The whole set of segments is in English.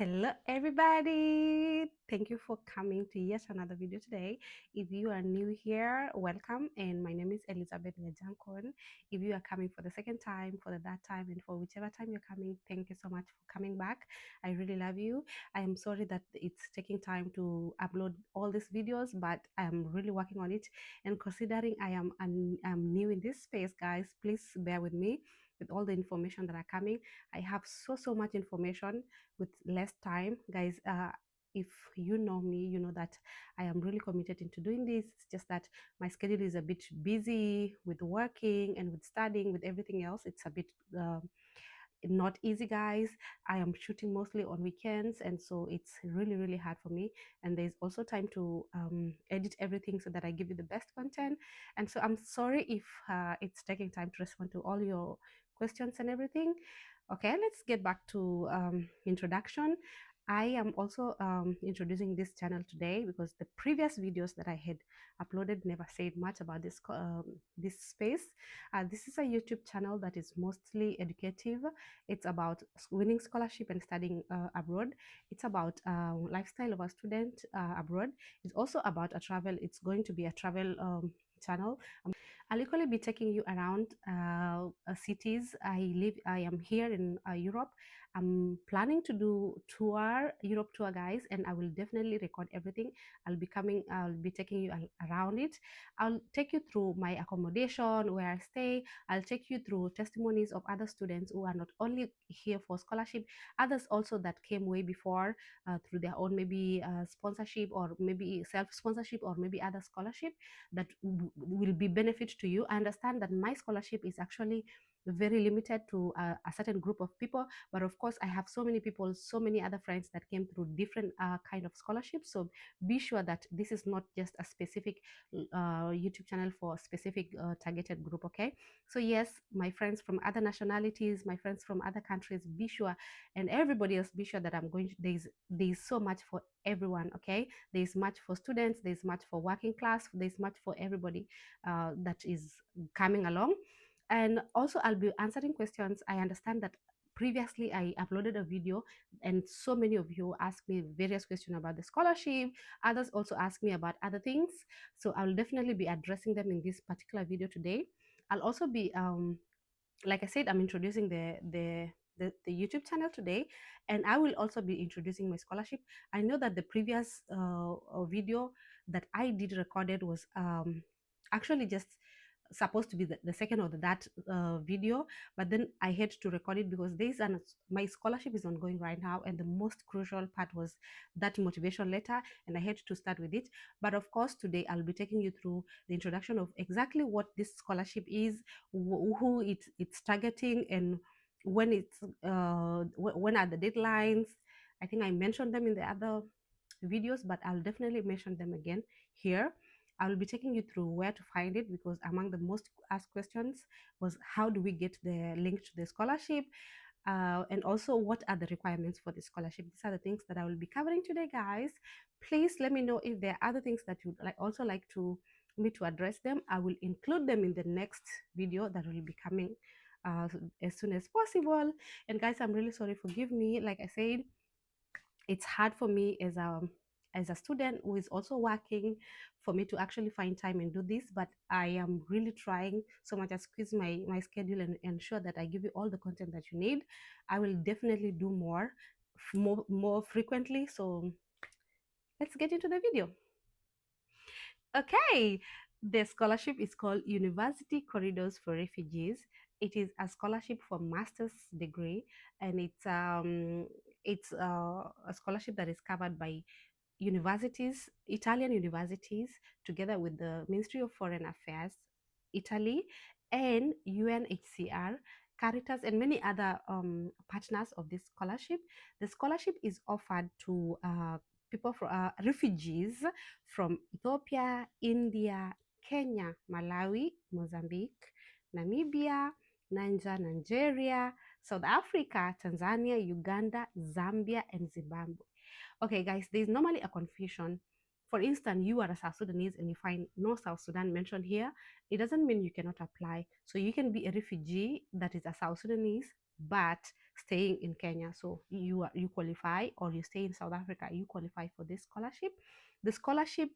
Hello everybody, thank you for coming to yet another video today. If you are new here, welcome, and my name is Elizabeth Ngajankon. If you are coming for the second time, for the third time, and for whichever time you're coming, thank you so much for coming back. I really love you. I am sorry that it's taking time to upload all these videos, but I'm really working on it, and considering I'm new in this space, guys, please bear with me with all the information that are coming. I have so much information with less time, guys. If you know me, you know that I am really committed into doing this. It's just that my schedule is a bit busy with working and with studying, with everything else. It's a bit not easy, guys. I am shooting mostly on weekends, and so it's really hard for me. And there's also time to edit everything so that I give you the best content. And so I'm sorry if it's taking time to respond to all your questions and everything. Okay, let's get back to introduction. I am also introducing this channel today because the previous videos that I had uploaded never said much about this space. This is a YouTube channel that is mostly educative. It's about winning scholarship and studying abroad. It's about lifestyle of a student abroad. It's also about a travel. It's going to be a travel channel. I'll equally be taking you around cities. I am here in Europe. I'm planning to do Europe tour, guys, and I will definitely record everything. I'll be taking you around it. I'll take you through my accommodation, where I stay. I'll take you through testimonies of other students who are not only here for scholarship, others also that came way before through their own maybe sponsorship, or maybe self-sponsorship, or maybe other scholarship that will be benefit to you. I understand that my scholarship is actually very limited to a certain group of people, but of course I have so many people, so many other friends that came through different kind of scholarships. So be sure that this is not just a specific YouTube channel for a specific targeted group. Okay, so yes, my friends from other nationalities, my friends from other countries, be sure, and everybody else, be sure that I'm going to, there's so much for everyone. Okay, there's much for students, there's much for working class, there's much for everybody that is coming along. And also I'll be answering questions. I understand that previously I uploaded a video and so many of you asked me various questions about the scholarship. Others also asked me about other things, so I'll definitely be addressing them in this particular video today. I'll also be like I said, I'm introducing the YouTube channel today, and I will also be introducing my scholarship. I know that the previous video that I did recorded was actually just supposed to be the second or the that video, but then I had to record it because my scholarship is ongoing right now, and the most crucial part was that motivation letter, and I had to start with it. But of course today I'll be taking you through the introduction of exactly what this scholarship is, who it's targeting, and when when are the deadlines. I think I mentioned them in the other videos, but I'll definitely mention them again here. I will be taking you through where to find it, because among the most asked questions was how do we get the link to the scholarship, and also what are the requirements for the scholarship. These are the things that I will be covering today, guys. Please let me know if there are other things that you'd also like to me to address them. I will include them in the next video that will be coming as soon as possible. And guys, I'm really sorry, forgive me. Like I said, it's hard for me as a student who is also working, for me to actually find time and do this, but I am really trying so much to squeeze my schedule and ensure that I give you all the content that you need. I will definitely do more frequently. So let's get into the video. Okay, the scholarship is called University Corridors for Refugees. It is a scholarship for master's degree, and it's a scholarship that is covered by universities, Italian universities, together with the Ministry of Foreign Affairs, Italy, and UNHCR, Caritas, and many other partners of this scholarship. The scholarship is offered to people refugees from Ethiopia, India, Kenya, Malawi, Mozambique, Namibia, Nigeria, South Africa, Tanzania, Uganda, Zambia, and Zimbabwe. Okay, guys, there's normally a confusion. For instance, you are a South Sudanese and you find no South Sudan mentioned here. It doesn't mean you cannot apply. So you can be a refugee that is a South Sudanese but staying in Kenya. So you qualify, or you stay in South Africa, you qualify for this scholarship. The scholarship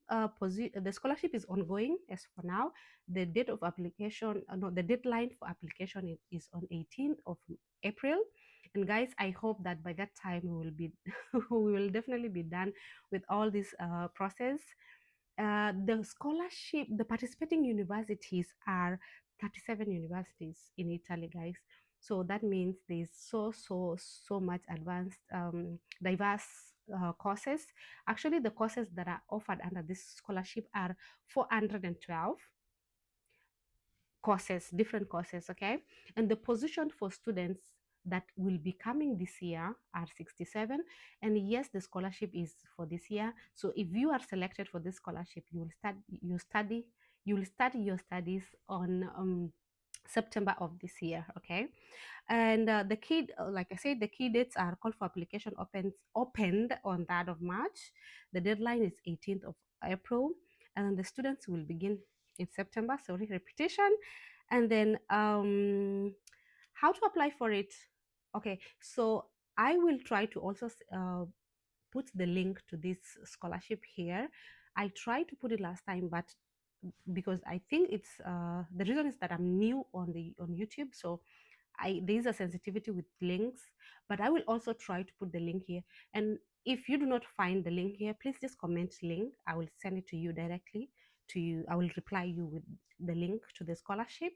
is ongoing as for now. The date of application, no, the deadline for application is on 18th of April. And guys, I hope that by that time we will be we will definitely be done with all this process. The scholarship, the participating universities are 37 universities in Italy, guys. So that means there's so much advanced, diverse courses. Actually, the courses that are offered under this scholarship are 412 courses, different courses, okay? And the position for students that will be coming this year are 67. And yes, the scholarship is for this year. So if you are selected for this scholarship, you will study your studies on September of this year, okay? And like I said, the key dates are call for application opened on 3rd of March. The deadline is 18th of April, and the students will begin in September. Sorry, repetition. And then how to apply for it? Okay, so I will try to also put the link to this scholarship here. I tried to put it last time, but because I think it's the reason is that I'm new on YouTube, so there is a sensitivity with links, but I will also try to put the link here. And if you do not find the link here, please just comment link. I will send it to you directly. To you, I will reply you with the link to the scholarship.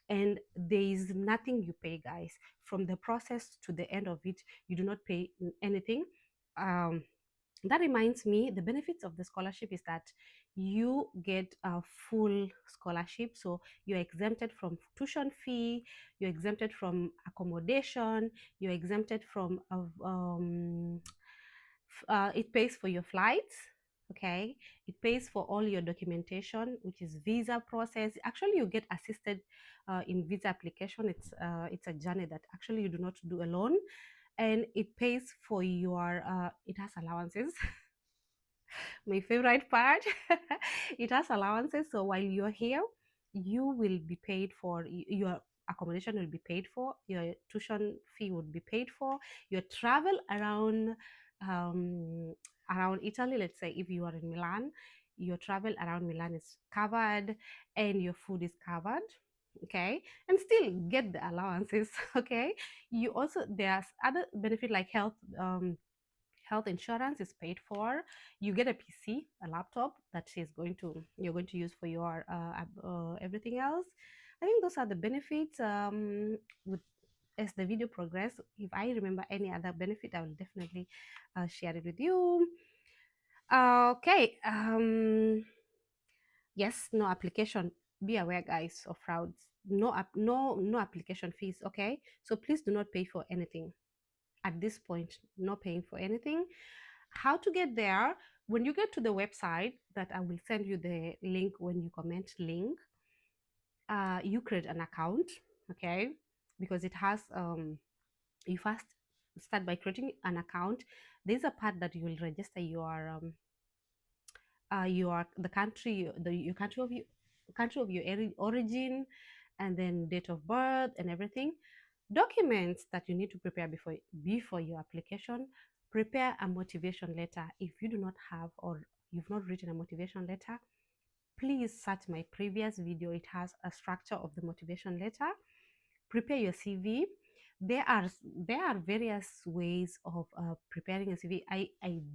And there is nothing you pay, guys. From the process to the end of it, you do not pay anything. That reminds me, the benefits of the scholarship is that you get a full scholarship. So you're exempted from tuition fee, you're exempted from accommodation, you're exempted from it pays for your flights, okay? It pays for all your documentation, which is visa process. Actually, you get assisted in visa application. It's a journey that actually you do not do alone. And it pays for your it has allowances. My favorite part. It has allowances, so while you're here, you will be paid for your accommodation, will be paid for, your tuition fee would be paid for, your travel um, around Italy. Let's say if you are in Milan, your travel around Milan is covered, and your food is covered, okay? And still get the allowances. Okay, you also, there's other benefit like health insurance is paid for. You get a PC, a laptop that you're going to use for your everything else. I think those are the benefits. With As the video progress, if I remember any other benefit, I will definitely share it with you. Okay. Yes, no application. Be aware, guys, of frauds. No application fees. Okay, so please do not pay for anything at this point. No paying for anything. How to get there? When you get to the website, that I will send you the link when you comment link, you create an account, okay? Because it has you first start by creating an account. There's a part that you will register your the country, your country of your origin, and then date of birth and everything. Documents that you need to prepare before your application. Prepare a motivation letter. If you do not have, or you've not written a motivation letter, please search my previous video. It has a structure of the motivation letter. Prepare your CV. There are various ways of preparing a CV. I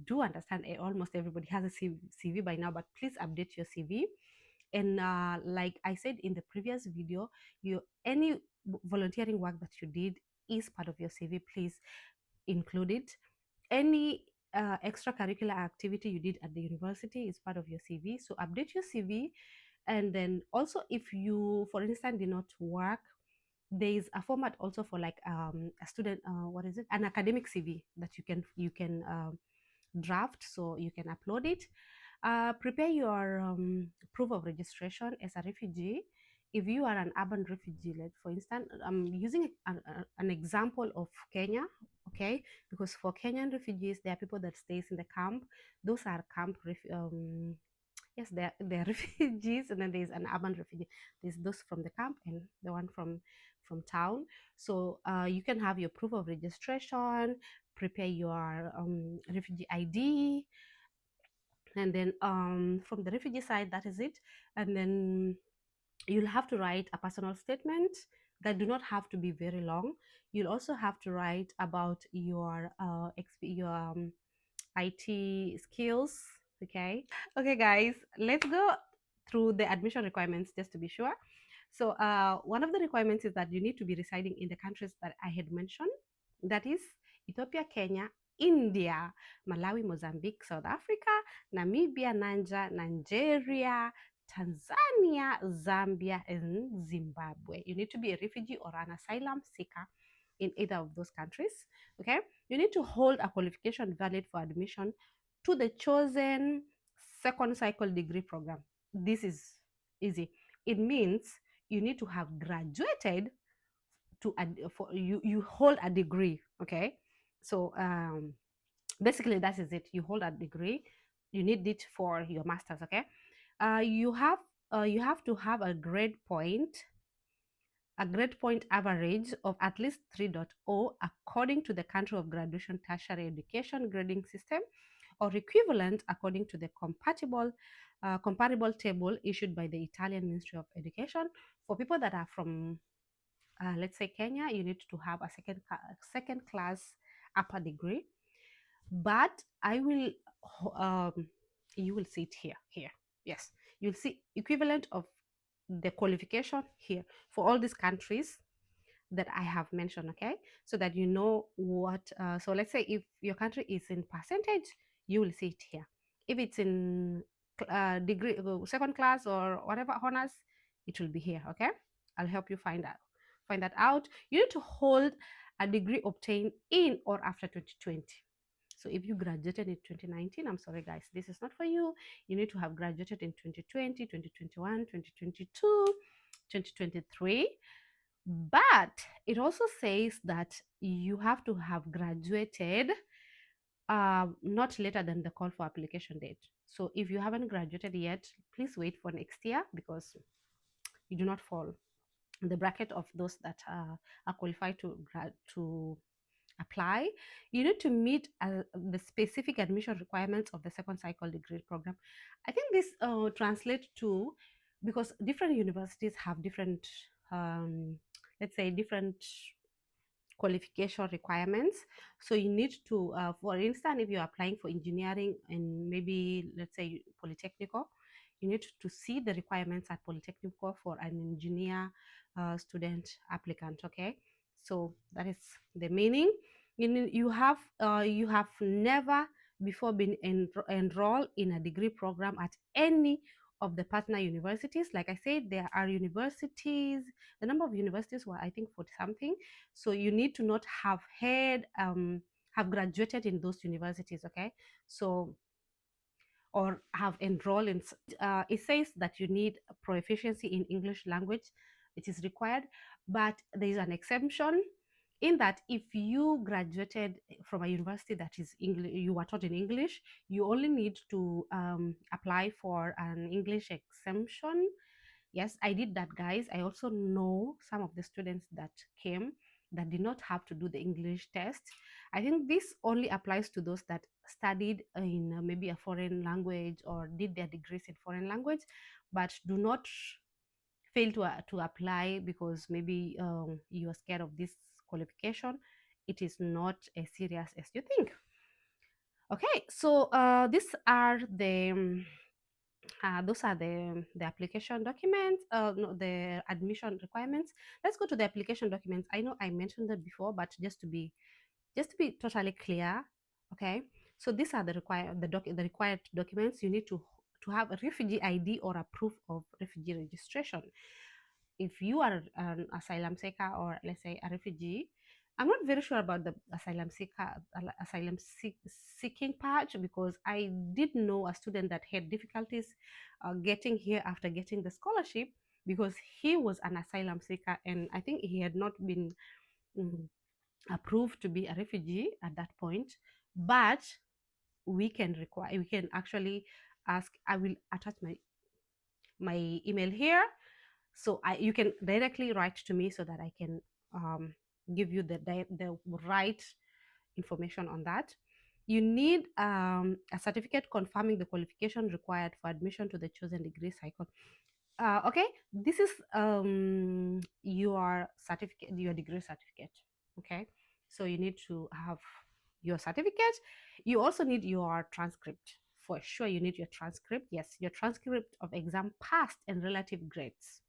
do understand almost everybody has a CV by now, but please update your CV. And like I said in the previous video, any volunteering work that you did is part of your CV. Please include it. Any extracurricular activity you did at the university is part of your CV. So update your CV. And then also, if you, for instance, did not work, there is a format also for like a student, what is it, an academic CV that you can draft, so you can upload it. Prepare your proof of registration as a refugee. If you are an urban refugee, like for instance, I'm using an example of Kenya, okay? Because for Kenyan refugees, there are people that stays in the camp. Those are Yes, they're refugees, and then there's an urban refugee. There's those from the camp and the one from town. So you can have your proof of registration, prepare your refugee ID, and then from the refugee side, that is it. And then you'll have to write a personal statement that do not have to be very long. You'll also have to write about your IT skills. Okay. Okay, guys, let's go through the admission requirements just to be sure. So, one of the requirements is that you need to be residing in the countries that I had mentioned. That is Ethiopia, Kenya, India, Malawi, Mozambique, South Africa, Namibia, Nigeria, Tanzania, Zambia, and Zimbabwe. You need to be a refugee or an asylum seeker in either of those countries. Okay. You need to hold a qualification valid for admission to the chosen second cycle degree program. This is easy. It means you need to have graduated to for you hold a degree. Okay. So basically that is it. You hold a degree. You need it for your masters. Okay. You have to have a grade point average of at least 3.0 according to the country of graduation tertiary education grading system, or equivalent according to the comparable table issued by the Italian Ministry of Education. For people that are from, let's say, Kenya, you need to have a second class upper degree. But I will, you will see it here. Yes, you'll see equivalent of the qualification here for all these countries that I have mentioned, okay? So that you know what, so let's say if your country is in percentage, you will see it here. If it's in degree, second class or whatever honors, it will be here, okay? I'll help you find that out. You need to hold a degree obtained in or after 2020. So if you graduated in 2019, I'm sorry guys, this is not for you. You need to have graduated in 2020, 2021, 2022, 2023. But it also says that you have to have graduated not later than the call for application date. So if you haven't graduated yet, please wait for next year because you do not fall in the bracket of those that are qualified to apply. You need to meet the specific admission requirements of the second cycle degree program. I think this translates to, because different universities have different, let's say, different qualification requirements. So you need to, for instance, if you're applying for engineering and maybe let's say polytechnical, you need to see the requirements at polytechnical for an engineer student applicant. Okay, so that is the meaning. You have never before been enrolled in a degree program at any of the partner universities. Like I said, there are universities, the number of universities were I think 40 something. So you need to not have graduated in those universities. Okay, so or have enrolled in. It says that you need proficiency in English language. It is required, but there is an exemption in that if you graduated from a university that is English, you were taught in English, you only need to apply for an English exemption. Yes, I did that, guys. I also know some of the students that came that did not have to do the English test. I think this only applies to those that studied in maybe a foreign language or did their degrees in foreign language, but do not fail to apply because maybe you are scared of this qualification. It is not as serious as you think. Okay, so these are the those are the application documents, no, the admission requirements. Let's go to the application documents. I know I mentioned that before, but just to be totally clear, okay. So these are the required documents. You need to have a refugee ID or a proof of refugee registration. If you are an asylum seeker or let's say a refugee, I'm not very sure about the seeking part because I did know a student that had difficulties getting here after getting the scholarship because he was an asylum seeker and I think he had not been mm, approved to be a refugee at that point. But we can actually ask, I will attach my email here, so you can directly write to me so that I can give you the right information on that. You need a certificate confirming the qualification required for admission to the chosen degree cycle. Okay, this is your certificate, your degree certificate. Okay, so you need to have your certificate. You also need your transcript. For sure, you need your transcript. Yes, your transcript of exam passed and relative grades.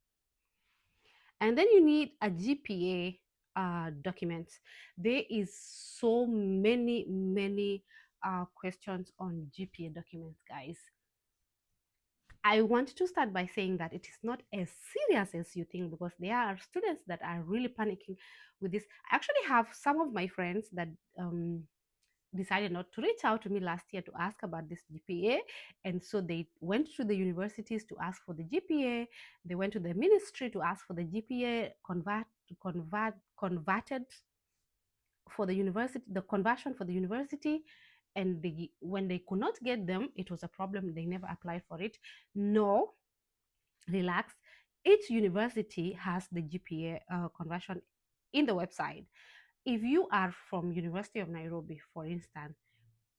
And then you need a GPA document. There is so many questions on GPA documents, guys. I want to start by saying that it is not as serious as you think, because there are students that are really panicking with this. I actually have some of my friends that decided not to reach out to me last year to ask about this GPA. And so they went to the universities to ask for the GPA. They went to the ministry to ask for the GPA converted for the university, the conversion for the university. And when they could not get them, it was a problem. They never applied for it. No, relax. Each university has the GPA conversion in the website. If you are from University of Nairobi, for instance,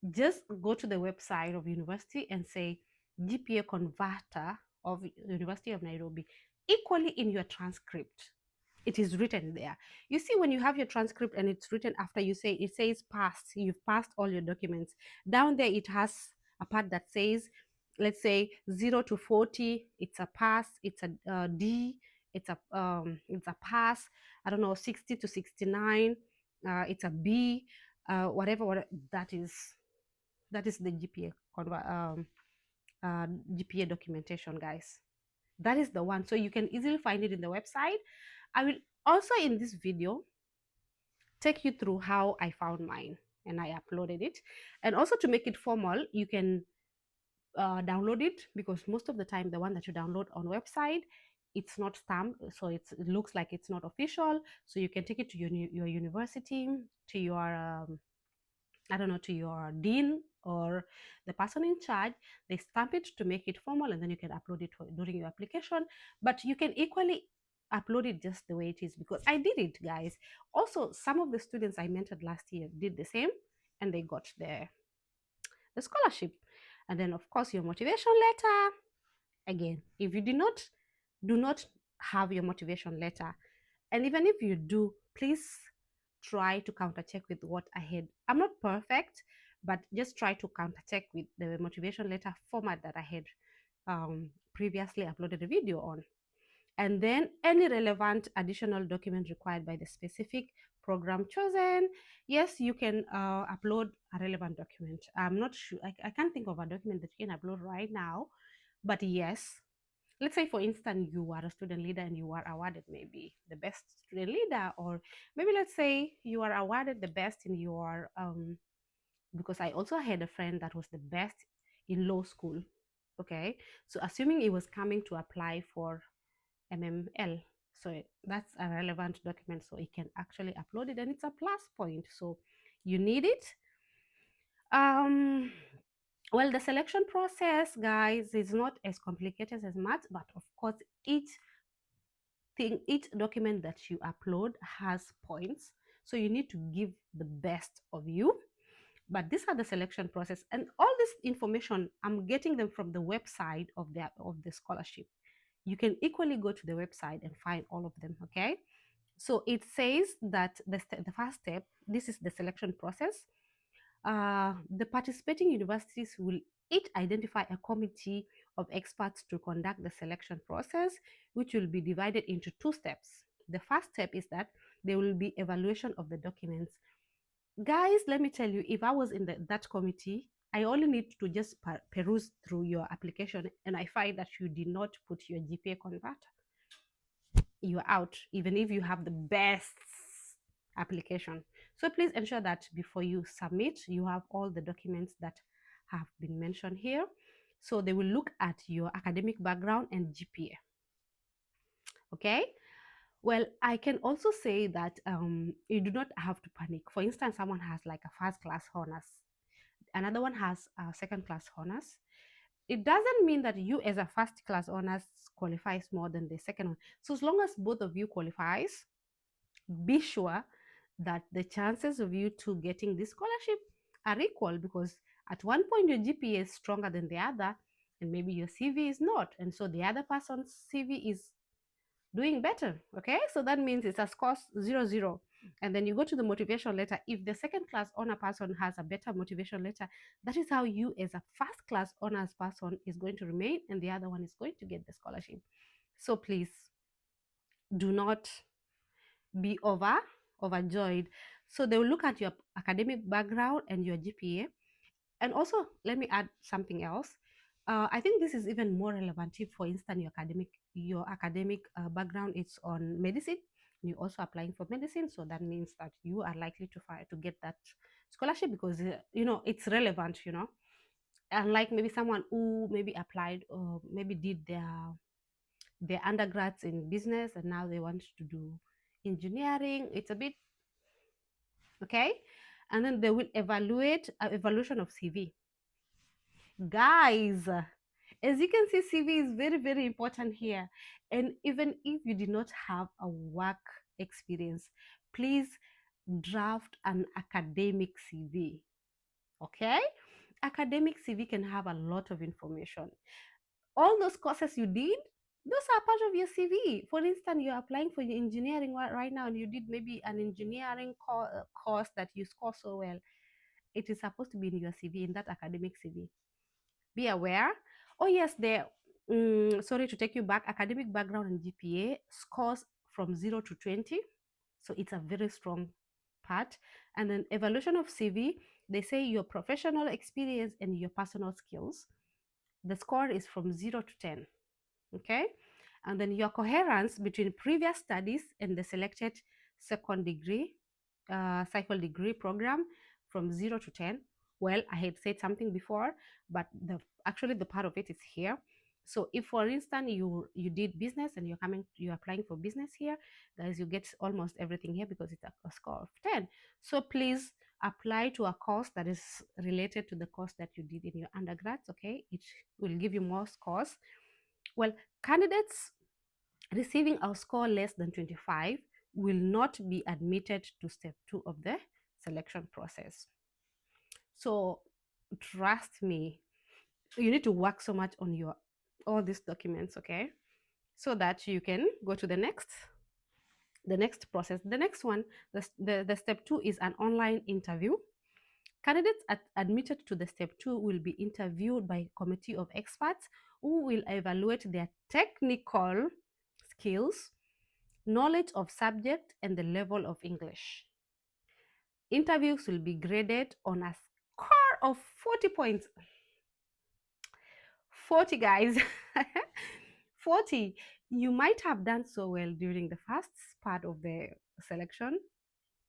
just go to the website of university and say GPA converter of University of Nairobi. Equally in your transcript, it is written there. You see, when you have your transcript and it's written after you say, it says passed, you've passed all your documents. Down there, it has a part that says, let's say 0 to 40, it's a pass, it's a D, it's a pass. I don't know, 60 to 69, it's a B, whatever that is. That is the GPA documentation, guys. That is the one. So you can easily find it in the website. I will also in this video take you through how I found mine and I uploaded it. And also to make it formal, you can download it, because most of the time the one that you download on website, it's not stamped, so it looks like it's not official. So you can take it to your university, to your I don't know, to your dean or the person in charge. They stamp it to make it formal, and then you can upload it during your application. But you can equally upload it just the way it is, because I did it, guys. Also, some of the students I mentored last year did the same, and they got the scholarship. And then, of course, your motivation letter. Again, if you do not have your motivation letter, and even if you do, please try to counter check with what I had. I'm not perfect, but just try to counter check with the motivation letter format that I had previously uploaded a video on. And then any relevant additional document required by the specific program chosen. Yes, you can upload a relevant document. I'm not sure, I can't think of a document that you can upload right now, but yes, let's say for instance you are a student leader and you are awarded maybe the best student leader, or maybe let's say you are awarded the best in your because I also had a friend that was the best in law school. Okay, so assuming he was coming to apply for MML, so that's a relevant document, so he can actually upload it and it's a plus point, so you need it. Well, the selection process, guys, is not as complicated as much, but of course each document that you upload has points, so you need to give the best of you. But these are the selection process, and all this information I'm getting them from the website of the scholarship. You can equally go to the website and find all of them. Okay, so it says that the first step, this is the selection process. The participating universities will each identify a committee of experts to conduct the selection process, which will be divided into two steps. The first step is that there will be evaluation of the documents. Guys, let me tell you, if I was in that committee, I only need to just peruse through your application, and I find that you did not put your GPA converter, you're out, even if you have the best application. So please ensure that before you submit, you have all the documents that have been mentioned here. So they will look at your academic background and GPA. Okay. Well, I can also say that you do not have to panic. For instance, someone has like a first class honors, another one has a second class honors. it doesn't mean that you as a first class honors qualifies more than the second one. So as long as both of you qualifies, be sure that the chances of you two getting this scholarship are equal, because at one point your GPA is stronger than the other, and maybe your CV is not, and so the other person's CV is doing better. Okay, so that means it's a score 0-0. And then you go to the motivation letter. If the second class honor person has a better motivation letter, that is how you as a first class honors person is going to remain, and the other one is going to get the scholarship. So please do not be overjoyed. So they will look at your academic background and your GPA. And also, let me add something else. I think this is even more relevant if, for instance, your academic background is on medicine. You're also applying for medicine, so that means that you are likely to get that scholarship, because it's relevant. Unlike maybe someone who maybe applied or maybe did their undergrads in business and now they want to do engineering. It's a bit okay, and then they will evaluate evaluation of CV. Guys, as you can see, CV is very, very important here. And even if you did not have a work experience, please draft an academic CV. Okay, academic CV can have a lot of information. All those courses you did, those are part of your CV. For instance, you're applying for your engineering right now, and you did maybe an engineering course that you score so well. It is supposed to be in your CV, in that academic CV. Be aware. Oh yes, sorry to take you back, academic background and GPA scores from 0 to 20. So it's a very strong part. And then evaluation of CV, they say your professional experience and your personal skills. The score is from 0 to 10. Okay. And then your coherence between previous studies and the selected second degree, cycle degree program, from 0 to 10. Well, I had said something before, but actually the part of it is here. So if, for instance, you did business and you're applying for business here, guys, you get almost everything here because it's a score of 10. So please apply to a course that is related to the course that you did in your undergrads. Okay, it will give you more scores. Well, candidates receiving a score less than 25 will not be admitted to step 2 of the selection process. So trust me, you need to work so much on your all these documents, okay, so that you can go to the next process. The next one, the step 2 is an online interview. Candidates admitted to the step 2 will be interviewed by a committee of experts who will evaluate their technical skills, knowledge of subject, and the level of English. Interviews will be graded on a score of 40 points. 40, guys. 40. You might have done so well during the first part of the selection,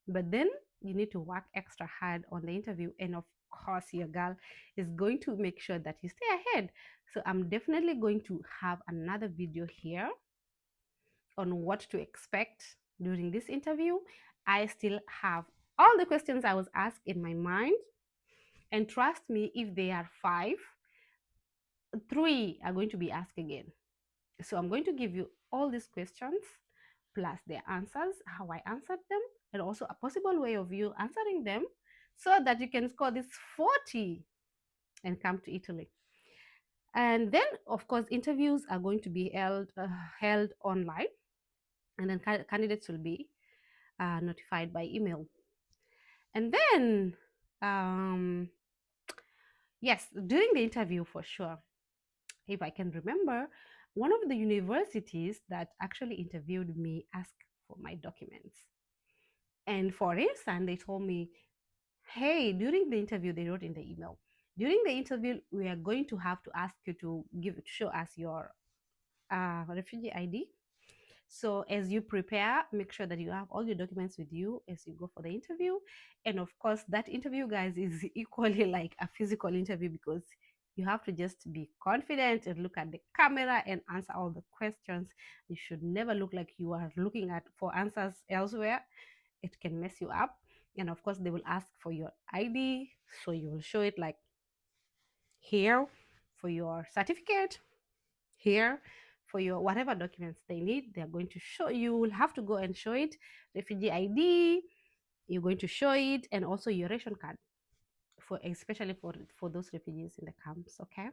but then you need to work extra hard on the interview. And of course, your girl is going to make sure that you stay ahead. So I'm definitely going to have another video here on what to expect during this interview. I still have all the questions I was asked in my mind. And trust me, if they are 5, 3 are going to be asked again. So I'm going to give you all these questions plus their answers, how I answered them, and also a possible way of you answering them, so that you can score this 40 and come to Italy. And then, of course, interviews are going to be held online, and then candidates will be notified by email. And then, yes, during the interview, for sure, if I can remember, one of the universities that actually interviewed me asked for my documents. And for instance, they told me, hey, during the interview, they wrote in the email, during the interview, we are going to have to ask you to show us your refugee ID. So as you prepare, make sure that you have all your documents with you as you go for the interview. And of course, that interview, guys, is equally like a physical interview, because you have to just be confident and look at the camera and answer all the questions. You should never look like you are looking at for answers elsewhere. It can mess you up. And of course, they will ask for your ID. So you will show it like here for your certificate, here for your whatever documents they need. They're going to show, you will have to go and show it. Refugee ID, you're going to show it, and also your ration card, for especially for those refugees in the camps. Okay.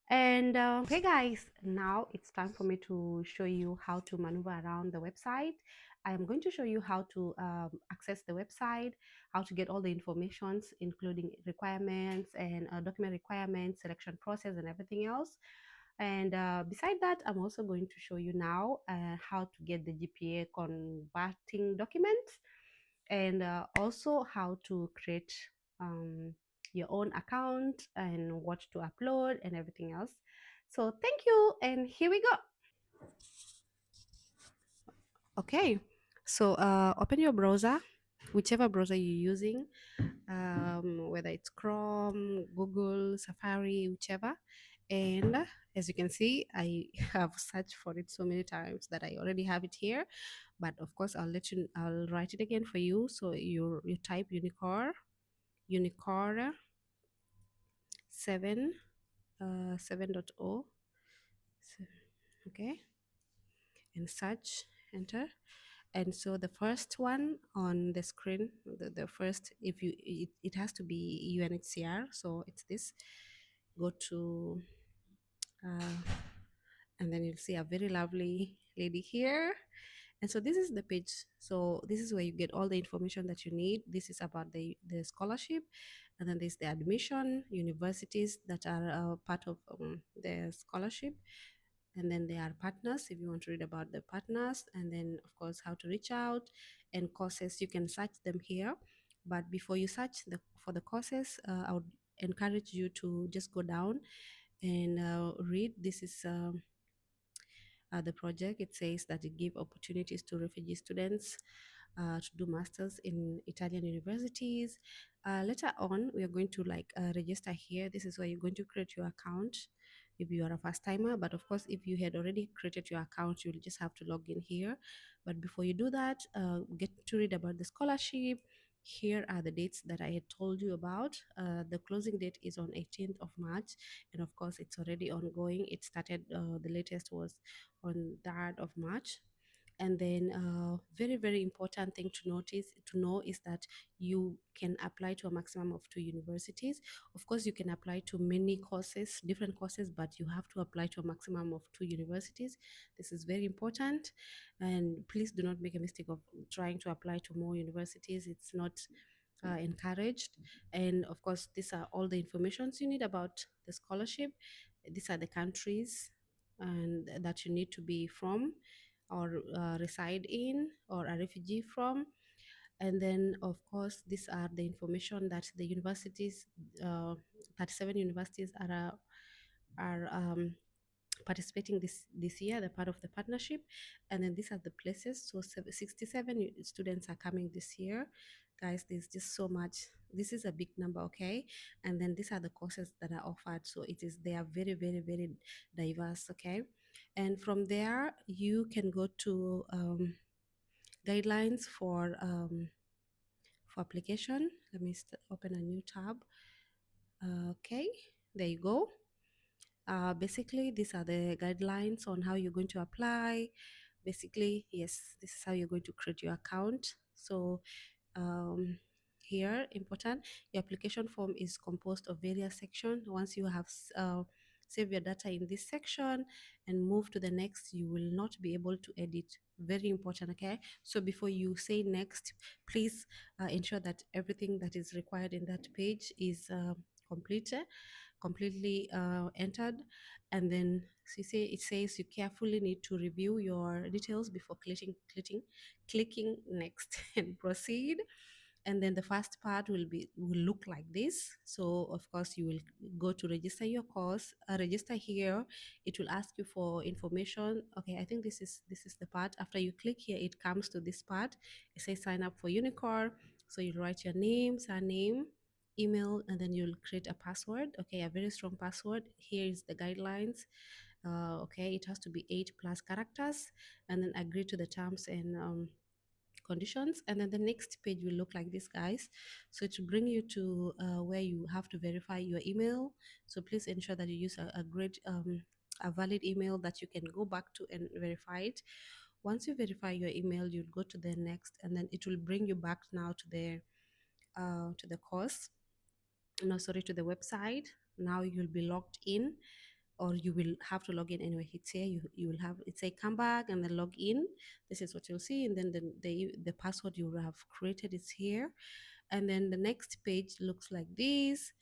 And okay guys, now it's time for me to show you how to maneuver around the website. I'm going to show you how to access the website, how to get all the informations, including requirements and document requirements, selection process, and everything else. And beside that, I'm also going to show you now how to get the GPA converting documents, and also how to create your own account and what to upload and everything else. So thank you, and here we go. Okay, so open your browser, whichever browser you're using, whether it's Chrome, Google, Safari, whichever. And as you can see, I have searched for it so many times that I already have it here. But of course, I'll write it again for you. So you type Unicore 7 7.0. Okay, and search, enter. And so the first one on the screen, the first, if you it has to be UNHCR, so it's this. Go to and then you'll see a very lovely lady here. And so this is the page. So this is where you get all the information that you need. This is about the scholarship, and then there's the admission, universities that are part of the scholarship, and then there are partners if you want to read about the partners, and then of course how to reach out, and courses. You can search them here, but before you search for the courses, I would encourage you to just go down and read. This is the project. It says that it give opportunities to refugee students to do masters in Italian universities. Later on, we are going to register here. This is where you're going to create your account if you are a first timer. But of course, if you had already created your account, you'll just have to log in here. But before you do that, get to read about the scholarship. Here are the dates that I had told you about. The closing date is on 18th of March, and of course, it's already ongoing. It started, the latest was on 3rd of March. And then very very important thing to know is that you can apply to a maximum of 2 universities. Of course, you can apply to many courses, different courses, but you have to apply to a maximum of 2 universities. This is very important, and please do not make a mistake of trying to apply to more universities. It's not encouraged. And of course, these are all the informations you need about the scholarship. These are the countries and that you need to be from, or reside in, or a refugee from. And then of course, these are the information that the universities, 37 universities are participating this year. They're part of the partnership. And then these are the places. So 67 students are coming this year. Guys, there's just so much. This is a big number. Okay. And then these are the courses that are offered, so they are very very very diverse. Okay. And from there you can go to guidelines for application. Let me open a new tab. Okay, there you go. Basically, these are the guidelines on how you're going to apply. Basically, yes, this is how you're going to create your account. So um, here, important, your application form is composed of various sections. Once you have save your data in this section and move to the next, you will not be able to edit. Very important. Okay, so before you say next, please ensure that everything that is required in that page is completed, completely entered. And then it says you carefully need to review your details before clicking next and proceed. And then the first part will look like this. So of course you will go to register your course, register here. It will ask you for information. Okay, I think this is the part. After you click here, it comes to this part. It says sign up for Unicore. So you write your name, surname, email, and then you'll create a password. Okay, a very strong password. Here is the guidelines. Okay, it has to be 8+ characters, and then agree to the terms and conditions. And then the next page will look like this, guys. So it will bring you to where you have to verify your email. So please ensure that you use a great a valid email that you can go back to and verify it. Once you verify your email, you'll go to the next, and then it will bring you back now to the course, no, sorry, to the website. Now you'll be logged in, or you will have to log in anyway. It's here. You will have it say come back and then log in. This is what you'll see, and then the password you have created is here. And then the next page looks like this.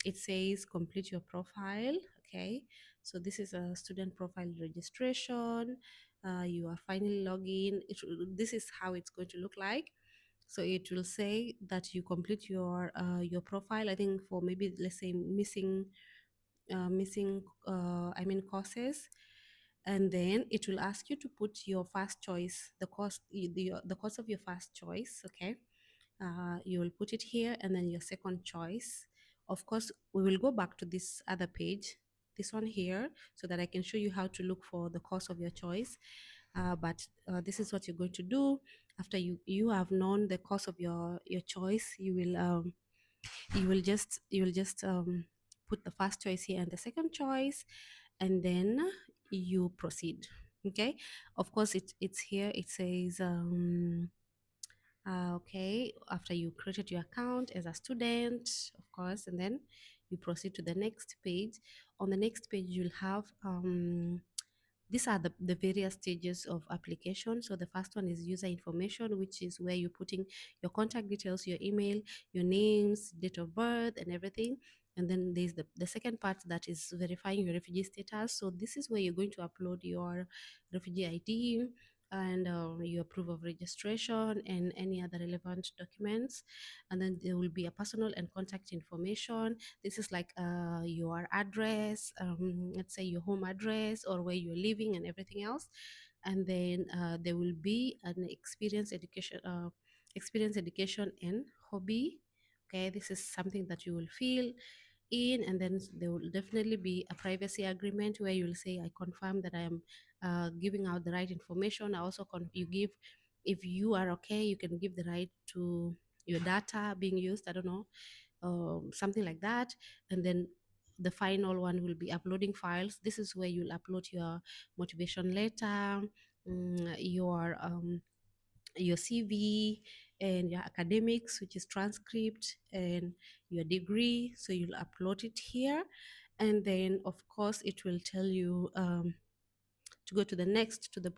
It says complete your profile. Okay, so this is a student profile registration. You are finally logging. This is how it's going to look like. So it will say that you complete your profile. I think for maybe, let's say, missing I mean courses, and then it will ask you to put your first choice, the course of your first choice. Okay, you will put it here, and then your second choice. Of course, we will go back to this other page, this one here, so that I can show you how to look for the course of your choice. But this is what you're going to do after you have known the course of your choice. You will just put the first choice here and the second choice, and then you proceed. Okay, of course it's here. It says okay, after you created your account as a student, of course, and then you proceed to the next page. On the next page, you'll have these are the various stages of application. So the first one is user information, which is where you're putting your contact details, your email, your names, date of birth, and everything. And then there's the second part, that is verifying your refugee status. So this is where you're going to upload your refugee ID and your proof of registration and any other relevant documents. And then there will be a personal and contact information. This is like your address, let's say your home address or where you're living and everything else. And then there will be an experience education and hobby. Okay, this is something that you will fill in, and then there will definitely be a privacy agreement where you will say I confirm that I am giving out the right information. I also you give, if you are okay, you can give the right to your data being used, I don't know, something like that. And then the final one will be uploading files. This is where you'll upload your motivation letter, your CV, and your academics, which is transcript, and your degree. So you'll upload it here, and then of course it will tell you to go to the next, to the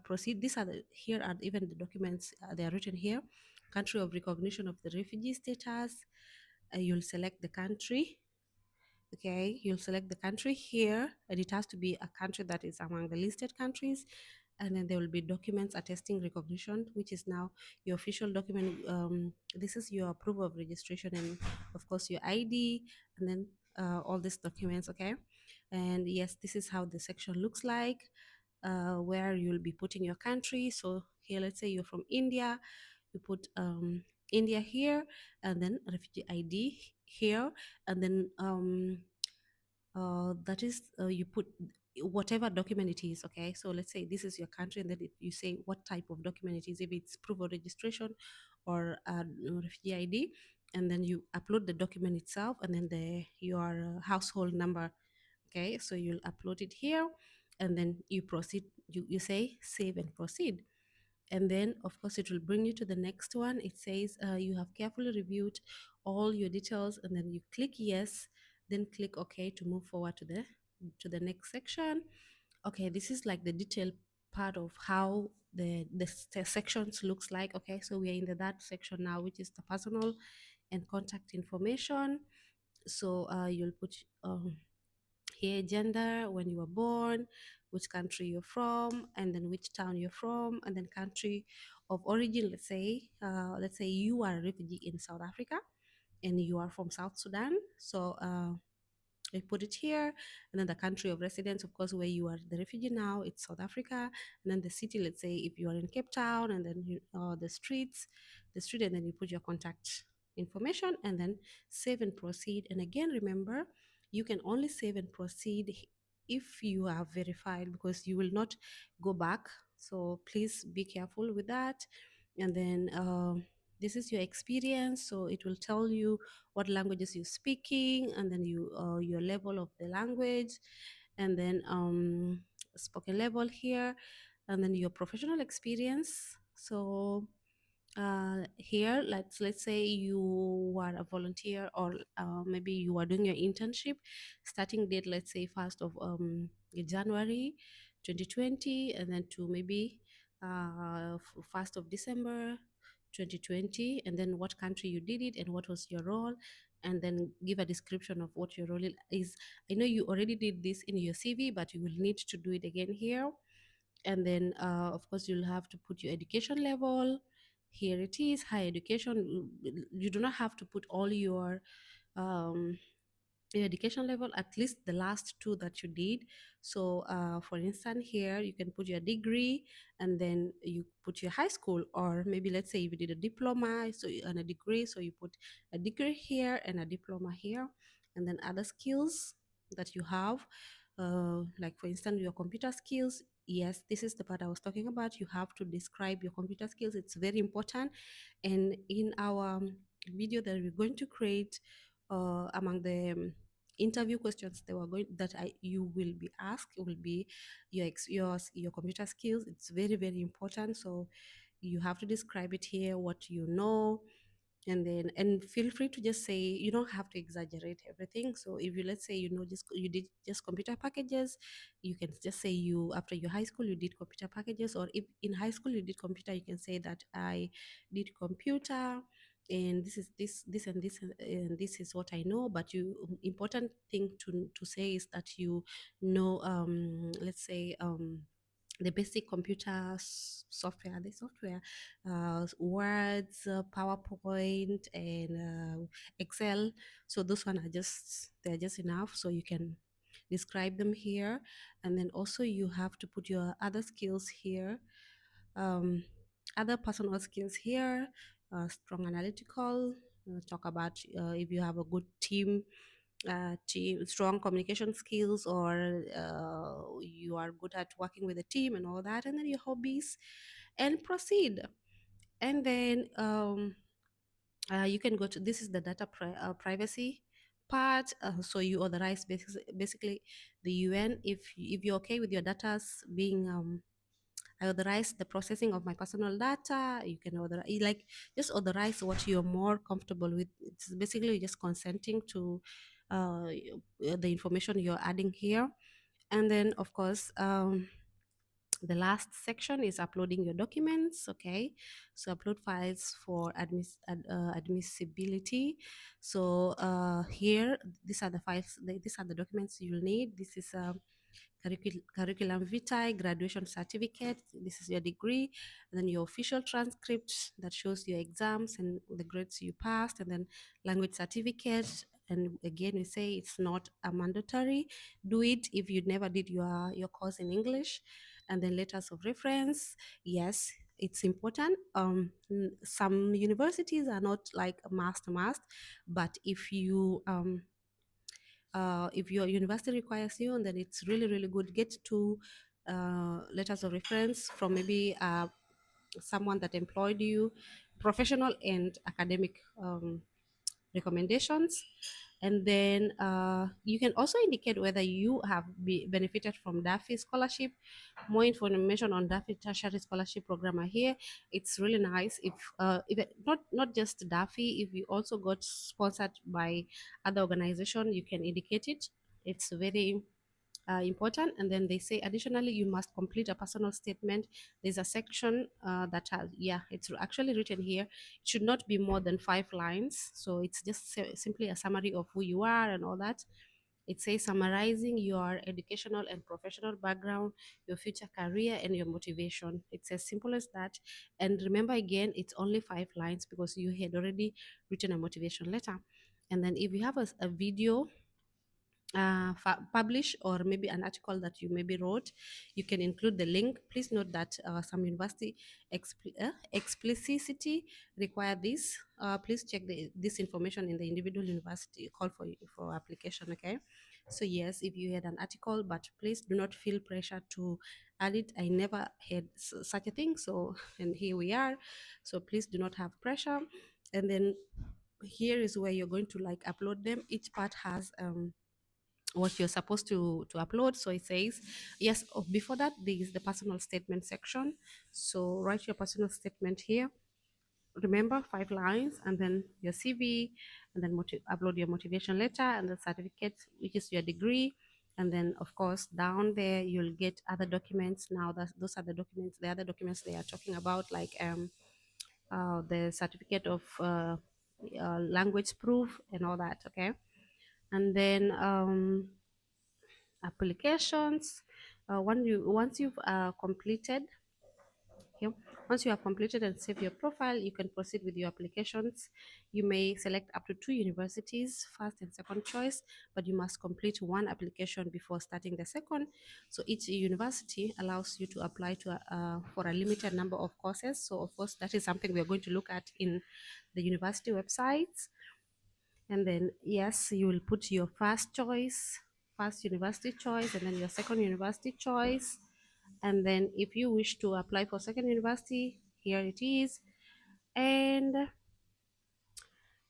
proceed. These are here are even the documents. They are written here. Country of recognition of the refugee status. You'll select the country. Okay, you'll select the country here, and it has to be a country that is among the listed countries. And then there will be documents attesting recognition, which is now your official document. This is your proof of registration, and of course your ID, and then all these documents. Okay, and yes, this is how the section looks like, where you'll be putting your country. So here, let's say you're from India, you put India here, and then refugee ID here, and then that is you put whatever document it is. Okay, so let's say this is your country, and then you say what type of document it is, if it's proof of registration or refugee ID, and then you upload the document itself, and then your household number. Okay, so you'll upload it here, and then you proceed. You say save and proceed, and then of course it will bring you to the next one. It says you have carefully reviewed all your details, and then you click yes, then click OK to move forward to the next section. Okay, this is like the detailed part of how the sections looks like. Okay, so we are in the that section now, which is the personal and contact information. So you'll put here gender, when you were born, which country you're from, and then which town you're from, and then country of origin. Let's say you are a refugee in South Africa and you are from South Sudan. So I put it here, and then the country of residence, of course, where you are the refugee now, it's South Africa, and then the city, let's say if you are in Cape Town, and then the street, and then you put your contact information, and then save and proceed. And again, remember, you can only save and proceed if you are verified, because you will not go back. So please be careful with that. And then this is your experience, so it will tell you what languages you're speaking, and then your level of the language, and then spoken level here, and then your professional experience. So here, let's say you are a volunteer, or maybe you are doing your internship. Starting date, let's say 1st of January 2020, and then to maybe 1st of December 2020, and then what country you did it and what was your role, and then give a description of what your role is. I know you already did this in your CV, but you will need to do it again here. And then of course you'll have to put your education level. Here it is, higher education. You do not have to put all um, your education level, at least the last two that you did. So for instance, here you can put your degree, and then you put your high school, or maybe let's say if you did a diploma and a degree, so you put a degree here and a diploma here. And then other skills that you have, like for instance your computer skills. Yes, this is the part I was talking about. You have to describe your computer skills. It's very important. And in our video that we're going to create, among the interview questions you will be asked, will be your computer skills. It's very, very important. So you have to describe it here, what you know. And feel free to just say, you don't have to exaggerate everything. So if you, let's say, just you did just computer packages, you can just say you, after your high school, you did computer packages. Or if in high school you did computer, you can say that I did computer, and this is what I know. But you, important thing to say is that you know, let's say, the basic computer software, words, PowerPoint, and Excel. So those one are just, they're just enough, so you can describe them here. And then also you have to put your other skills here, um, other personal skills here. Strong analytical, talk about if you have a good team, strong communication skills, or you are good at working with a team and all that. And then your hobbies, and proceed. And then you can go to, this is the data privacy part. So you authorize basically the UN, if you're okay with your data being I authorize the processing of my personal data. You can authorize, like, just authorize what you're more comfortable with. It's basically just consenting to the information you're adding here. And then, of course, the last section is uploading your documents. Okay, so upload files for admissibility. So here, these are the files, these are the documents you'll need. This is curriculum vitae, graduation certificate, this is your degree, and then your official transcript that shows your exams and the grades you passed, and then language certificate. And again, we say it's not a mandatory. Do it if you never did your course in English. And then letters of reference. Yes, it's important. Some universities are not like a must, but if your university requires you, and then it's really, really good, get two letters of reference from maybe someone that employed you, professional and academic recommendations. And then you can also indicate whether you have benefited from DAFI scholarship. More information on DAFI tertiary scholarship program are here. It's really nice. If not just DAFI, if you also got sponsored by other organization, you can indicate it. It's very important. And then they say, additionally, you must complete a personal statement. There's a section that has, yeah, it's actually written here. It should not be more than 5 lines. So it's just simply a summary of who you are and all that. It says summarizing your educational and professional background, your future career, and your motivation. It's as simple as that. And remember, again, it's only 5 lines because you had already written a motivation letter. And then if you have a video publish, or maybe an article that you maybe wrote, you can include the link. Please note that some university explicitly require this. Please check this information in the individual university call for application. Okay, so yes, if you had an article, but please do not feel pressure to add it. I never had such a thing. So, and here we are. So please do not have pressure. And then here is where you're going to like upload them. Each part has what you're supposed to upload. So it says yes. Oh, before that, there is the personal statement section. So write your personal statement here. Remember, 5 lines, and then your CV, and then upload your motivation letter and the certificate, which is your degree. And then of course down there you'll get other documents. Now those are the documents, the other documents they are talking about, like the certificate of language proof and all that. Okay. And then applications. Once you've completed, okay, once you have completed and saved your profile, you can proceed with your applications. You may select up to 2 universities, first and second choice, but you must complete one application before starting the second. So each university allows you to apply to for a limited number of courses. So of course that is something we are going to look at in the university websites. And then yes, you will put your first choice, first university choice, and then your second university choice. And then if you wish to apply for second university, here it is. And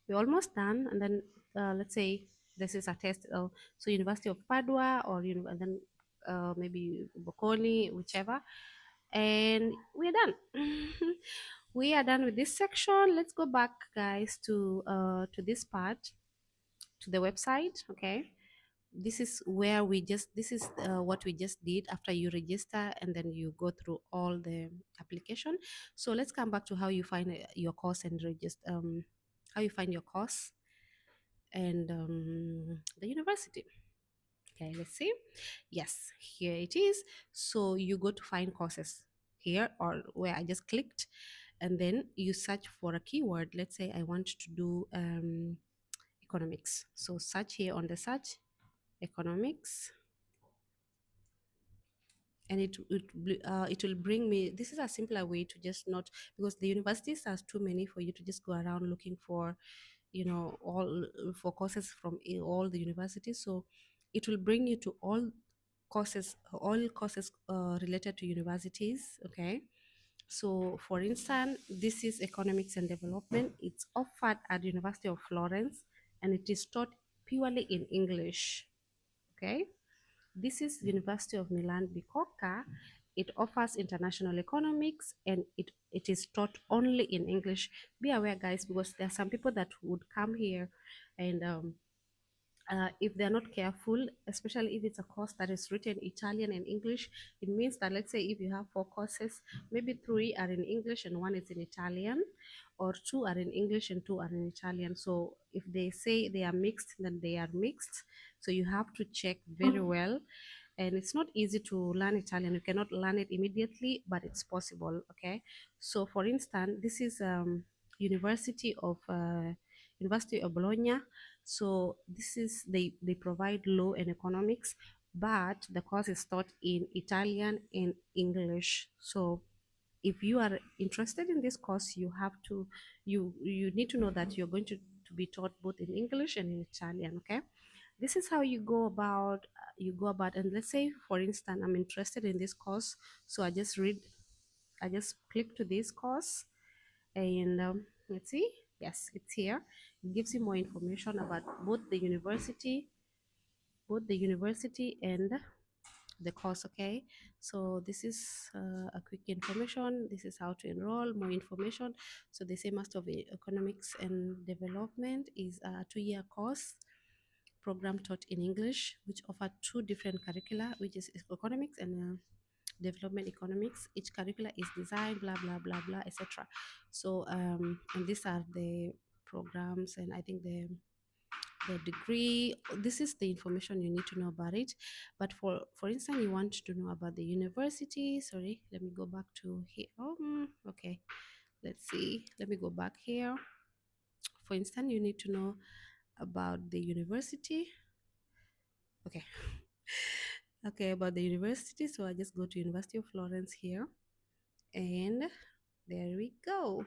we're almost done. And then let's say this is a test, so University of Padua, or and then maybe Bocconi, whichever. And we're done. We are done with this section. Let's go back, guys, to this part, to the website. Okay, this is where this is what we just did after you register and then you go through all the application. So let's come back to how you find your course and register, how you find your course and the university. Okay, let's see. Yes, here it is. So you go to find courses here, or where I just clicked, and then you search for a keyword. Let's say I want to do economics. So search here on the search, economics, and it will bring me. This is a simpler way to just not, because the universities has too many for you to just go around looking for, all for courses from all the universities. So it will bring you to all courses related to universities. Okay. So for instance, this is economics and development. It's offered at the University of Florence, and it is taught purely in English. Okay. This is University of Milan Bicocca. It offers international economics, and it is taught only in English. Be aware, guys, because there are some people that would come here and if they're not careful, especially if it's a course that is written Italian and English, it means that, let's say if you have 4 courses, maybe 3 are in English and 1 is in Italian, or 2 are in English and 2 are in Italian. So if they say they are mixed, then they are mixed. So you have to check very well. And it's not easy to learn Italian. You cannot learn it immediately, but it's possible. Okay. So for instance, this is University of Bologna. So this is, they provide law and economics, but the course is taught in Italian and English. So if you are interested in this course, you have to, you need to know that you're going to be taught both in English and in Italian. Okay. This is how you go about, and let's say for instance I'm interested in this course, so I just click to this course, and let's see. Yes, it's here. It gives you more information about both the university and the course. Okay, so this is a quick information. This is how to enroll, more information. So they say Master of Economics and Development is a 2-year course program taught in English, which offer 2 different curricula, which is economics and development economics. Each curricula is designed, blah blah blah blah, etc. So and these are the programs, and I think the degree. This is the information you need to know about it. But for instance, you want to know about the university. Sorry, let me go back to here. Okay, let's see. Let me go back here. For instance, you need to know about the university. Okay. Okay, about the university. So I just go to University of Florence here, and there we go.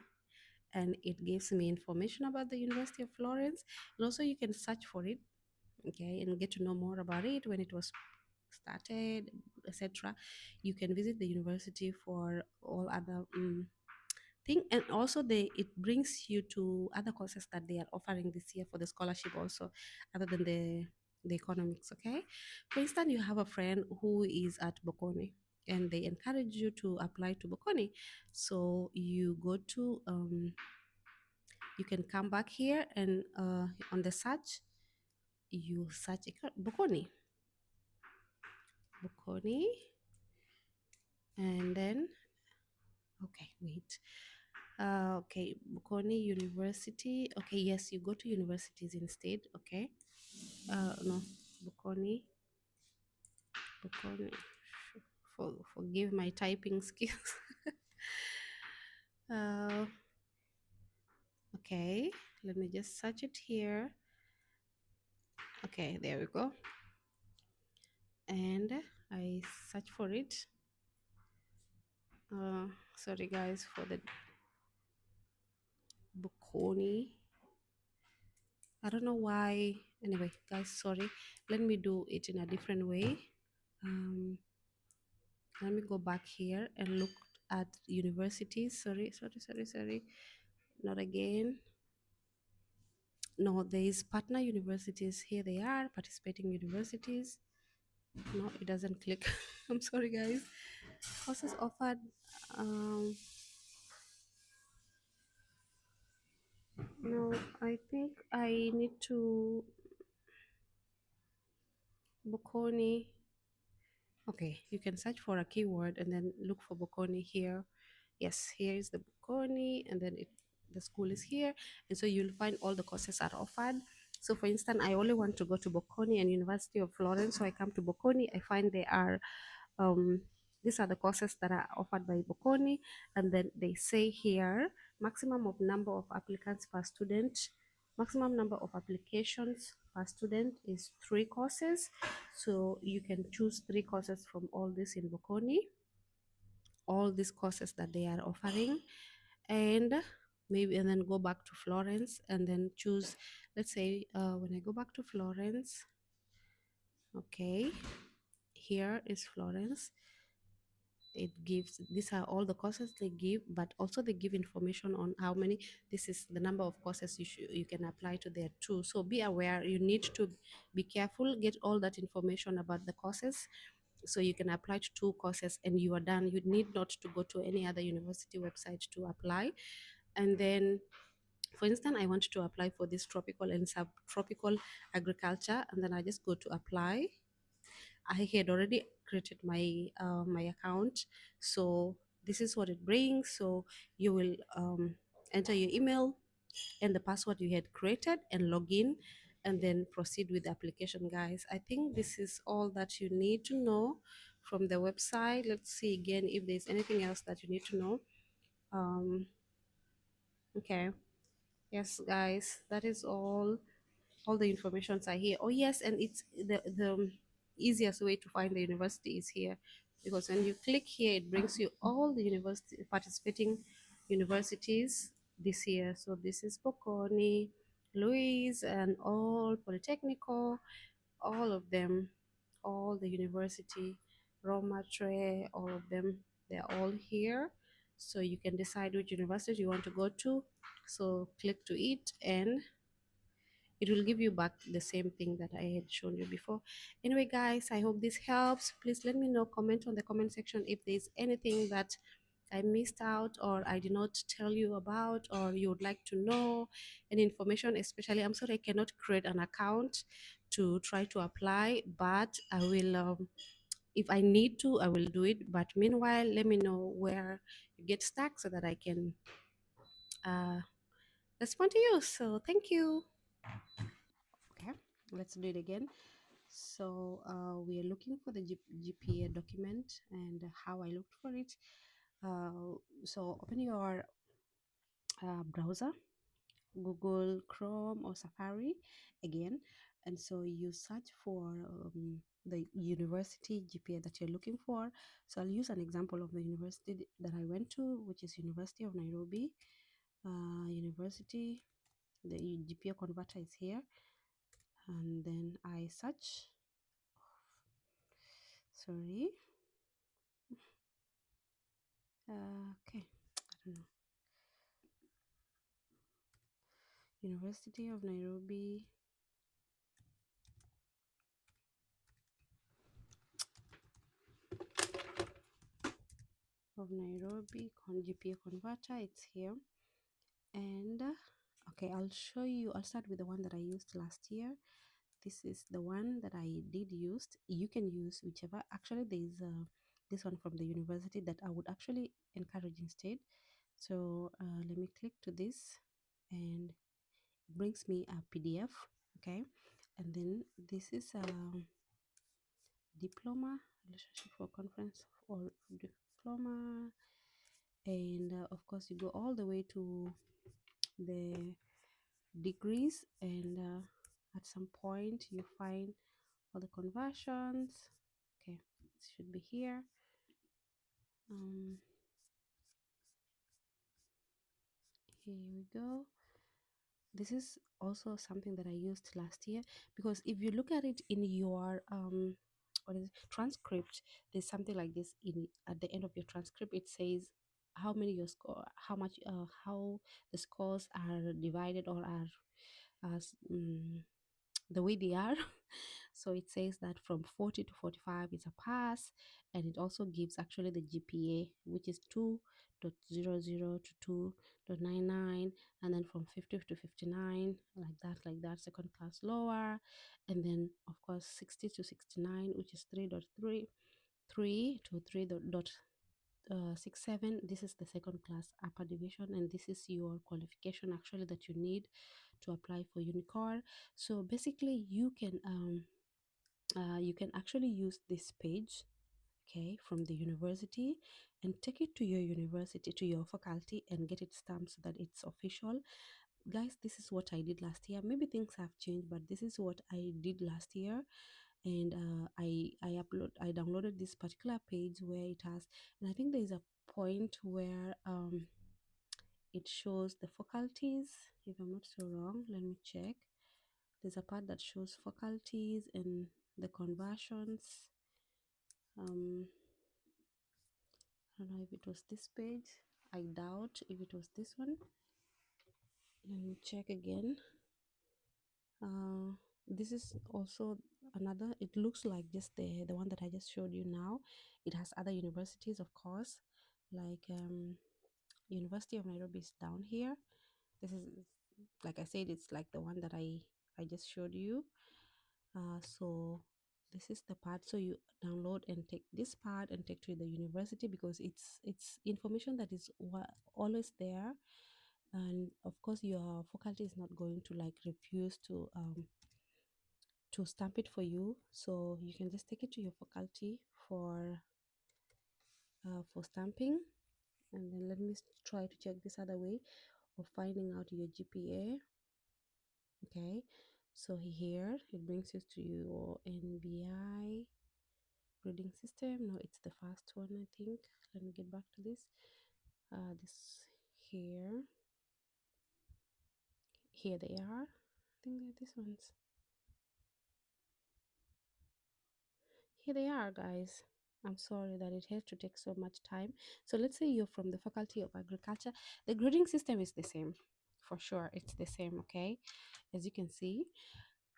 And it gives me information about the University of Florence. And also you can search for it, okay, and get to know more about it, when it was started, etc. You can visit the university for all other thing, and also it brings you to other courses that they are offering this year for the scholarship also, other than the economics. Okay, for instance, you have a friend who is at Bocconi and they encourage you to apply to Bocconi, so you go to you can come back here and on the search you search Bocconi, Bocconi, and then okay, wait. Okay, Bocconi University. Okay, yes, you go to universities instead. Okay. No, Bocconi, Bocconi. Forgive my typing skills. uh, okay, let me just search it here. Okay, there we go. And I search for it. Sorry guys for the Bocconi. I don't know why. Anyway, guys, sorry. Let me do it in a different way. Um, let me go back here and look at universities. Sorry. Not again. No, there is partner universities. Here they are, participating universities. No, it doesn't click. I'm sorry, guys. Courses offered. Um, no, I think I need to Bocconi. Okay, you can search for a keyword and then look for Bocconi here. Yes, here is the Bocconi, and then the school is here, and so you'll find all the courses are offered. So for instance, I only want to go to Bocconi and University of Florence, so I come to Bocconi. I find they are um, these are the courses that are offered by Bocconi, and then they say here maximum of number of applicants per student, maximum number of applications per student is 3 courses, so you can choose 3 courses from all this in Bocconi, all these courses that they are offering, and maybe and then go back to Florence and then choose, let's say when I go back to Florence, okay, here is Florence. It gives, these are all the courses they give, but also they give information on how many, this is the number of courses you can apply to there too. So be aware, you need to be careful, get all that information about the courses so you can apply to 2 courses and you are done. You need not to go to any other university website to apply. And then for instance, I want to apply for this tropical and subtropical agriculture, and then I just go to apply. I had already created my account, so this is what it brings. So you will enter your email and the password you had created and log in, and then proceed with the application, guys. I think this is all that you need to know from the website. Let's see again if there's anything else that you need to know. Okay, yes, guys, that is all the informations are here. Oh yes, and it's the easiest way to find the university is here, because when you click here it brings you all the university participating universities this year. So this is Bocconi, Louise, and all Polytechnico, all of them, all the university, Roma Tre, all of them, they're all here. So you can decide which university you want to go to, so click to it and it will give you back the same thing that I had shown you before. Anyway, guys, I hope this helps. Please let me know, comment on the comment section if there's anything that I missed out or I did not tell you about, or you would like to know any information. Especially, I'm sorry I cannot create an account to try to apply, but I will if I need to I will do it. But meanwhile, let me know where you get stuck so that I can uh, respond to you. So thank you. Okay, let's do it again. So we are looking for the GPA document and how I looked for it. So open your browser, Google Chrome or Safari again, and so you search for the university GPA that you're looking for. So I'll use an example of the university that I went to, which is University of Nairobi. University, the GPA converter is here, and then I search. Sorry. Okay, I don't know. University of Nairobi. GPA converter. It's here. And okay, I'll show you. I'll start with the one that I used last year. This is the one that I did use. You can use whichever. Actually, there's this one from the university that I would actually encourage instead. So let me click to this, and it brings me a PDF. Okay, and then this is a diploma, relationship for conference or diploma, and of course you go all the way to the degrees, and at some point you find all the conversions. Okay, it should be here. Here we go. This is also something that I used last year, because if you look at it in your what is it, transcript, there's something like this in at the end of your transcript. It says how many your score, how much, how the scores are divided or are as the way they are. So it says that from 40 to 45 is a pass, and it also gives actually the GPA, which is 2.00 to 2.99, and then from 50 to 59, like that, second class lower, and then of course 60 to 69, which is 3.3, 3 to 3.67. This is the second class upper division, and this is your qualification actually that you need to apply for Unicore. So basically you can actually use this page, okay, from the university, and take it to your university, to your faculty, and get it stamped so that it's official. Guys, this is what I did last year. Maybe things have changed, but this is what I did last year. And I downloaded this particular page where it has, and I think there's a point where it shows the faculties, if I'm not so wrong. Let me check. There's a part that shows faculties and the conversions. I don't know if it was this page. I doubt if it was this one. Let me check again. This is also another. It looks like just the one that I just showed you now. It has other universities, of course, like University of Nairobi is down here. This is, like I said, it's like the one that I just showed you. So this is the part. So you download and take this part and take to the university, because it's information that is always there, and of course your faculty is not going to like refuse to stamp it for you. So you can just take it to your faculty for stamping. And then let me try to check this other way of finding out your GPA. Okay, so here it brings you to your NBI grading system. No, it's the first one, I think. Let me get back to this. This here they are. I think they're these ones. Here they are, guys. I'm sorry that it has to take so much time. So let's say you're from the Faculty of Agriculture. The grading system is the same, for sure. It's the same, okay, as you can see.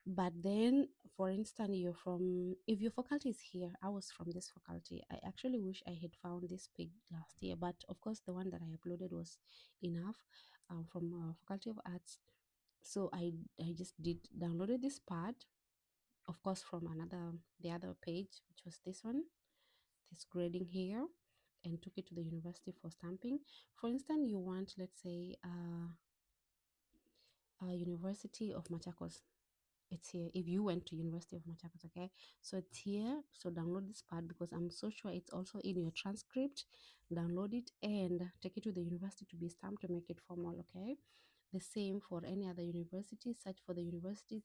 But then, for instance, you're from, if your faculty is here, I was from this faculty. I actually wish I had found this page last year, but of course the one that I uploaded was enough, from Faculty of Arts. So I just did downloaded this part, of course, from the other page, which was this one, this grading here, and took it to the university for stamping. For instance, you want, let's say, University of Machakos. It's here. If you went to University of Machakos, okay, so it's here. So download this part, because I'm so sure it's also in your transcript. Download it and take it to the university to be stamped to make it formal, okay. The same for any other university. Search for the universities.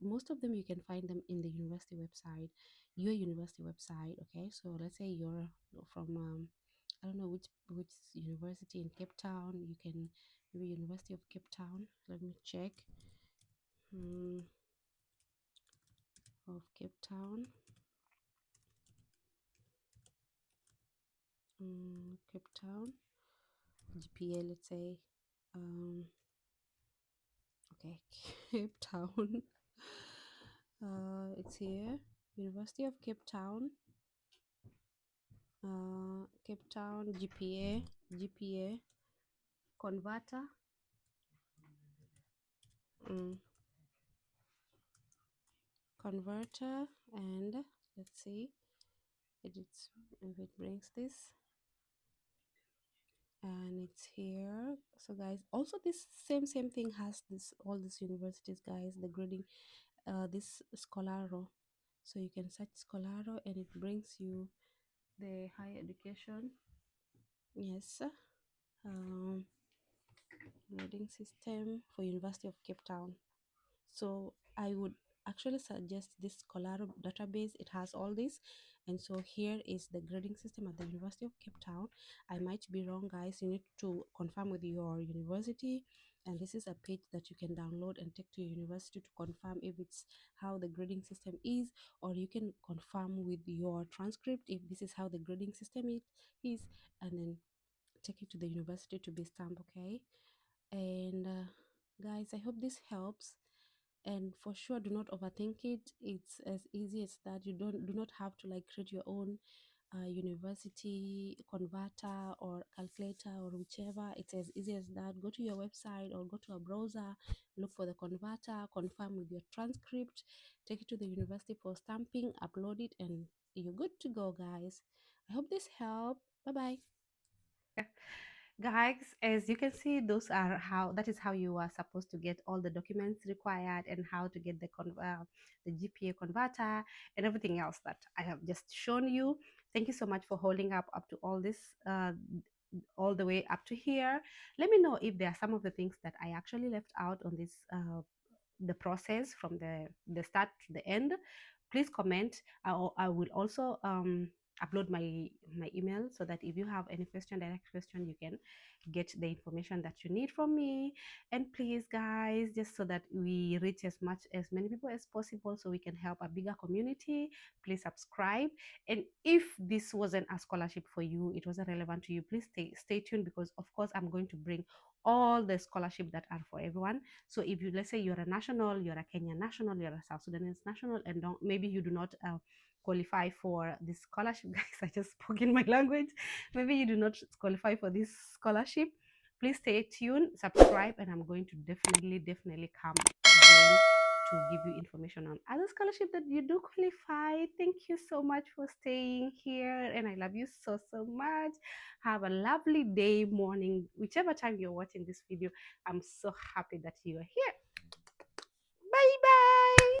Most of them you can find them in the university website, your university website, okay. So let's say you're from I don't know which university in Cape Town. You can, maybe University of Cape Town. Let me check. Of Cape Town. Cape Town, GPA, let's say. Okay, Cape Town. It's here, University of Cape Town. Cape Town GPA converter. Mm, converter, and let's see if it brings this, and it's here. So guys, also this same thing has this all these universities, guys, the grading, this Scholaro. So you can search Scholaro and it brings you the higher education. Yes. um Grading system for University of Cape Town. So I would actually suggest this Colaro database. It has all this. And so here is the grading system at the University of Cape Town. I might be wrong, guys. You need to confirm with your university. And this is a page that you can download and take to your university to confirm if it's how the grading system is, or you can confirm with your transcript if this is how the grading system is, and then take it to the university to be stamped. Okay. And guys, I hope this helps. And for sure, do not overthink it. It's as easy as that. You do not have to like create your own university converter or calculator or whichever. It's as easy as that. Go to your website or go to a browser, look for the converter, confirm with your transcript, take it to the university for stamping, upload it, and you're good to go, guys. I hope this helped. Bye bye. Guys, as you can see, that is how you are supposed to get all the documents required, and how to get the GPA converter and everything else that I have just shown you. Thank you so much for holding up to all this, all the way up to here. Let me know if there are some of the things that I actually left out on this, the process from the start to the end. Please comment. I will also upload my email, so that if you have any direct question, you can get the information that you need from me. And please, guys, just so that we reach as many people as possible, so we can help a bigger community, please subscribe. And if this wasn't a scholarship for you, it wasn't relevant to you, please stay tuned, because of course I'm going to bring all the scholarship that are for everyone. So if you, let's say you're a national, you're a Kenyan national, you're a South Sudanese national, and maybe you do not qualify for this scholarship, guys, I just spoke in my language. Maybe you do not qualify for this scholarship. Please stay tuned, subscribe, and I'm going to definitely come again to give you information on other scholarship that you do qualify. Thank you so much for staying here, and I love you so much. Have a lovely day, morning, whichever time you're watching this video. I'm so happy that you are here.